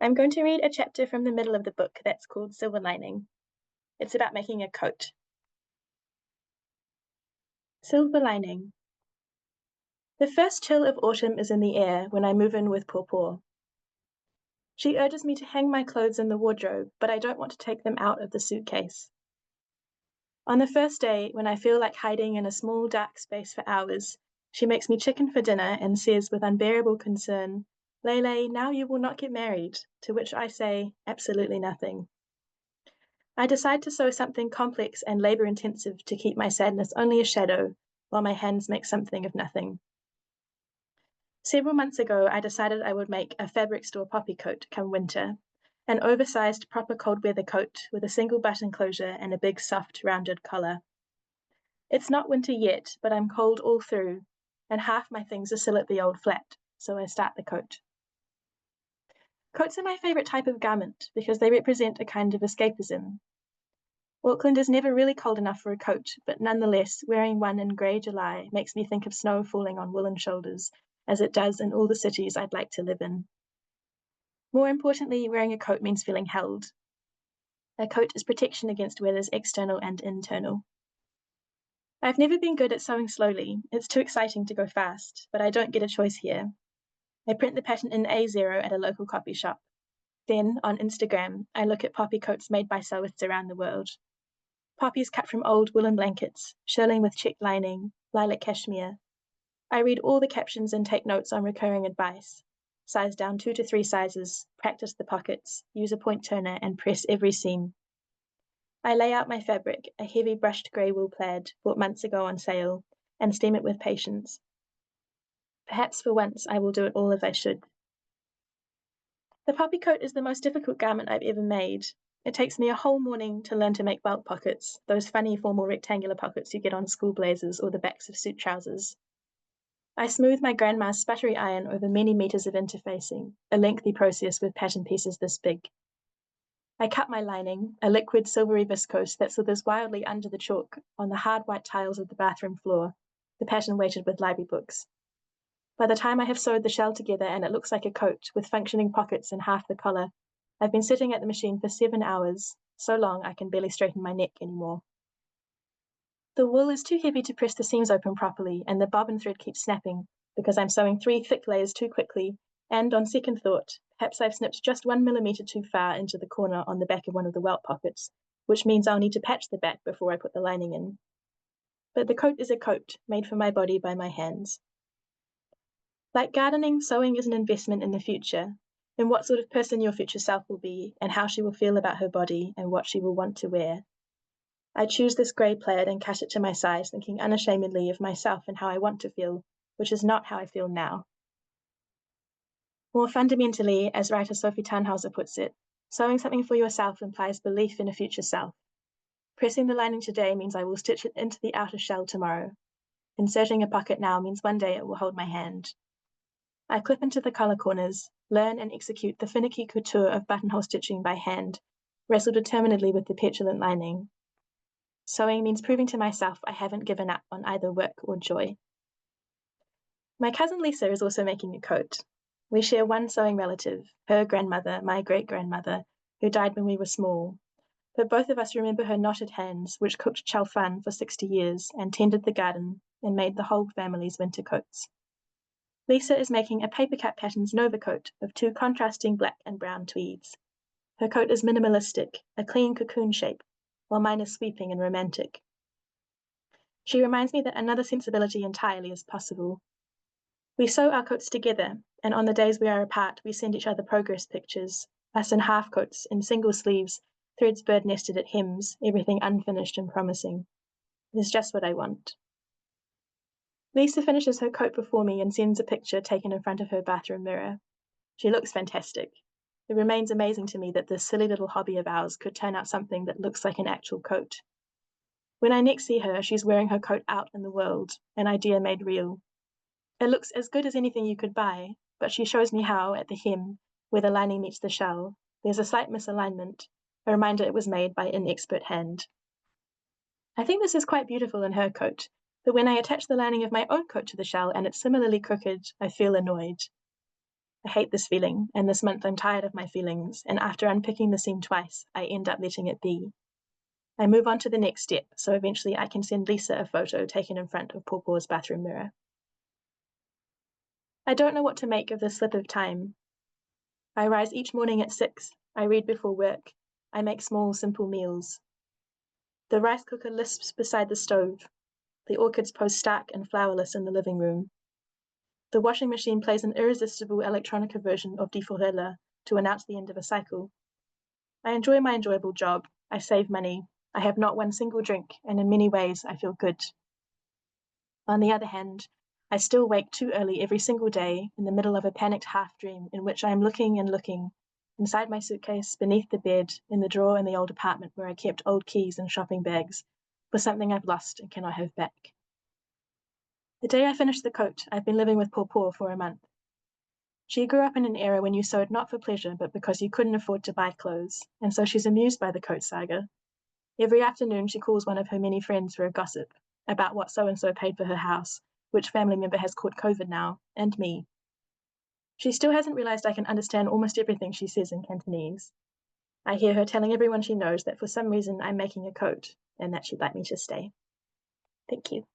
I'm going to read a chapter from the middle of the book that's called Silver Lining. It's about making a coat. Silver Lining. The first chill of autumn is in the air when I move in with Paw. She urges me to hang my clothes in the wardrobe, but I don't want to take them out of the suitcase. On the first day, when I feel like hiding in a small dark space for hours, she makes me chicken for dinner and says with unbearable concern, "Lele, now you will not get married," to which I say, absolutely nothing. I decide to sew something complex and labor-intensive to keep my sadness only a shadow, while my hands make something of nothing. Several months ago, I decided I would make a fabric store poppy coat come winter, an oversized proper cold weather coat with a single button closure and a big soft rounded collar. It's not winter yet, but I'm cold all through, and half my things are still at the old flat, so I start the coat. Coats are my favorite type of garment because they represent a kind of escapism. Auckland is never really cold enough for a coat, but nonetheless, wearing one in grey July makes me think of snow falling on woolen shoulders, as it does in all the cities I'd like to live in. More importantly, wearing a coat means feeling held. A coat is protection against weathers external and internal. I've never been good at sewing slowly. It's too exciting to go fast, but I don't get a choice here. I print the pattern in A0 at a local copy shop. Then, on Instagram, I look at poppy coats made by sewists around the world. Poppies cut from old woolen blankets, shirling with checked lining, lilac cashmere. I read all the captions and take notes on recurring advice. Size down 2 to 3 sizes, practice the pockets, use a point turner, and press every seam. I lay out my fabric, a heavy brushed grey wool plaid, bought months ago on sale, and steam it with patience. Perhaps for once I will do it all as I should. The poppy coat is the most difficult garment I've ever made. It takes me a whole morning to learn to make belt pockets, those funny formal rectangular pockets you get on school blazers or the backs of suit trousers. I smooth my grandma's sputtery iron over many meters of interfacing, a lengthy process with pattern pieces this big. I cut my lining, a liquid silvery viscose that slithers wildly under the chalk on the hard white tiles of the bathroom floor, the pattern weighted with library books. By the time I have sewed the shell together and it looks like a coat with functioning pockets and half the collar, I've been sitting at the machine for 7 hours, so long I can barely straighten my neck anymore. The wool is too heavy to press the seams open properly, and the bobbin thread keeps snapping because I'm sewing 3 thick layers too quickly, and on second thought, perhaps I've snipped just 1 millimeter too far into the corner on the back of one of the welt pockets, which means I'll need to patch the back before I put the lining in. But the coat is a coat, made for my body by my hands. Like gardening, sewing is an investment in the future, in what sort of person your future self will be, and how she will feel about her body, and what she will want to wear. I choose this grey plaid and cut it to my size, thinking unashamedly of myself and how I want to feel, which is not how I feel now. More fundamentally, as writer Sophie Tannhauser puts it, sewing something for yourself implies belief in a future self. Pressing the lining today means I will stitch it into the outer shell tomorrow. Inserting a pocket now means one day it will hold my hand. I clip into the collar corners, learn and execute the finicky couture of buttonhole stitching by hand, wrestle determinedly with the petulant lining. Sewing means proving to myself I haven't given up on either work or joy. My cousin Lisa is also making a coat. We share one sewing relative, her grandmother, my great-grandmother, who died when we were small. But both of us remember her knotted hands, which cooked chow fan for 60 years and tended the garden and made the whole family's winter coats. Lisa is making a paper-cut patterns Nova coat of 2 contrasting black and brown tweeds. Her coat is minimalistic, a clean cocoon shape, while mine is sweeping and romantic. She reminds me that another sensibility entirely is possible. We sew our coats together, and on the days we are apart, we send each other progress pictures, us in half coats, in single sleeves, threads bird nested at hems, everything unfinished and promising. It is just what I want. Lisa finishes her coat before me and sends a picture taken in front of her bathroom mirror. She looks fantastic. It remains amazing to me that this silly little hobby of ours could turn out something that looks like an actual coat. When I next see her, she's wearing her coat out in the world, an idea made real. It looks as good as anything you could buy, but she shows me how, at the hem, where the lining meets the shell, there's a slight misalignment, a reminder it was made by inexpert hand. I think this is quite beautiful in her coat, but when I attach the lining of my own coat to the shell and it's similarly crooked, I feel annoyed. I hate this feeling, and this month I'm tired of my feelings, and after unpicking the scene twice, I end up letting it be. I move on to the next step, so eventually I can send Lisa a photo taken in front of Pawpaw's bathroom mirror. I don't know what to make of this slip of time. I rise each morning at 6, I read before work, I make small, simple meals. The rice cooker lisps beside the stove. The orchids pose stark and flowerless in the living room. The washing machine plays an irresistible electronica version of Die Forelle to announce the end of a cycle. I enjoy my enjoyable job, I save money, I have not one single drink, and in many ways I feel good. On the other hand, I still wake too early every single day in the middle of a panicked half-dream in which I am looking and looking, inside my suitcase, beneath the bed, in the drawer in the old apartment where I kept old keys and shopping bags, for something I've lost and cannot have back. The day I finished the coat, I've been living with Pawpaw for a month. She grew up in an era when you sewed not for pleasure, but because you couldn't afford to buy clothes, and so she's amused by the coat saga. Every afternoon she calls one of her many friends for a gossip, about what so-and-so paid for her house, which family member has caught COVID now, and me. She still hasn't realized I can understand almost everything she says in Cantonese. I hear her telling everyone she knows that for some reason I'm making a coat, and that she'd like me to stay. Thank you.